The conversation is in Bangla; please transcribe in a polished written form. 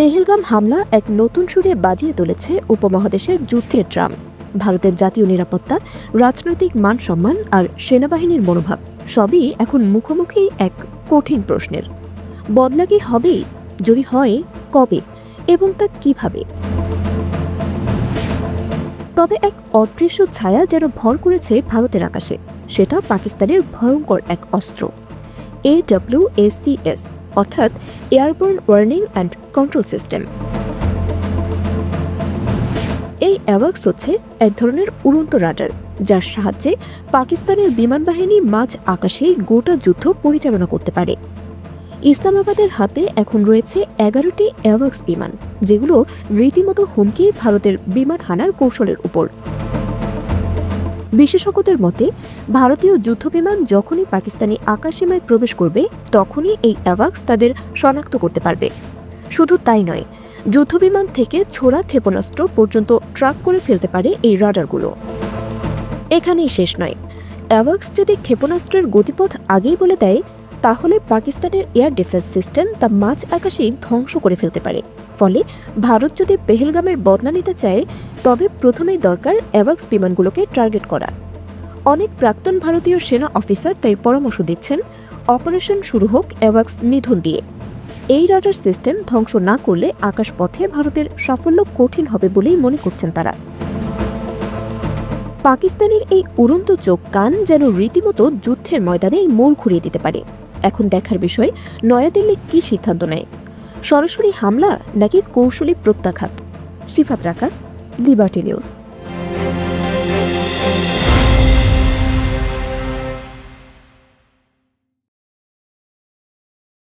পেহেলগাম হামলা এক নতুন সুরে বাজিয়ে তুলেছে উপমহাদেশের যুদ্ধের ড্রাম। ভারতের জাতীয় নিরাপত্তা, রাজনৈতিক মান সম্মান আর সেনাবাহিনীর মনোভাব সবই এখন মুখোমুখি এক কঠিন প্রশ্নের। বদলা কি হবে? যদি হয়, কবে এবং তা কিভাবে? তবে এক অদৃশ্য ছায়া যেন ভর করেছে ভারতের আকাশে। সেটা পাকিস্তানের ভয়ঙ্কর এক অস্ত্র, AWACS, অর্থাৎ airborne warning and control system. এই অ্যাওয়াক্স হচ্ছে এক ধরনের উড়ন্ত রাডার, যার সাহায্যে পাকিস্তানের বিমান বাহিনী মাঝ আকাশেই গোটা যুদ্ধ পরিচালনা করতে পারে। ইসলামাবাদের হাতে এখন রয়েছে 11টি অ্যাওয়াক্স বিমান, যেগুলো রীতিমতো হুমকি ভারতের বিমান হানার কৌশলের উপর। বিশেষজ্ঞদের মতে, ভারতীয় যুদ্ধবিমান যখনই পাকিস্তানি আকাশসীমায় প্রবেশ করবে, তখনই এই অ্যাওয়াক্স তাদের শনাক্ত করতে পারবে। শুধু তাই নয়, যুদ্ধবিমান থেকে ছোড়া ক্ষেপণাস্ত্র পর্যন্ত ট্র্যাক করে ফেলতে পারে এই রাডারগুলো। এখানেই শেষ নয়, অ্যাওয়াক্স যদি ক্ষেপণাস্ত্রের গতিপথ আগেই বলে দেয়, তাহলে পাকিস্তানের এয়ার ডিফেন্স সিস্টেম তা মাঝ আকাশেই ধ্বংস করে ফেলতে পারে। ফলে ভারত যদি পেহেলগামের বদলা নিতে চায়, তবে প্রথমেই দরকার অ্যাওয়াক্স বিমানগুলোকে টার্গেট করা। অনেক প্রাক্তন ভারতীয় সেনা অফিসার তাই পরামর্শ দিচ্ছেন, অপারেশন শুরু হোক অ্যাওয়াক্স নিধন দিয়ে। এই রাডার সিস্টেম ধ্বংস না করলে আকাশপথে ভারতের সাফল্য কঠিন হবে বলেই মনে করছেন তারা। পাকিস্তানের এই উড়ন্ত চোখ কান যেন রীতিমতো যুদ্ধের ময়দানে মোড় ঘুরিয়ে দিতে পারে। এখন দেখার বিষয়, নয়াদিল্লি কি সিদ্ধান্ত নেয়, সরাসরি হামলা নাকি কৌশলী প্রত্যাঘাত। সিফাত রাকা, লিবার্টি নিউজ।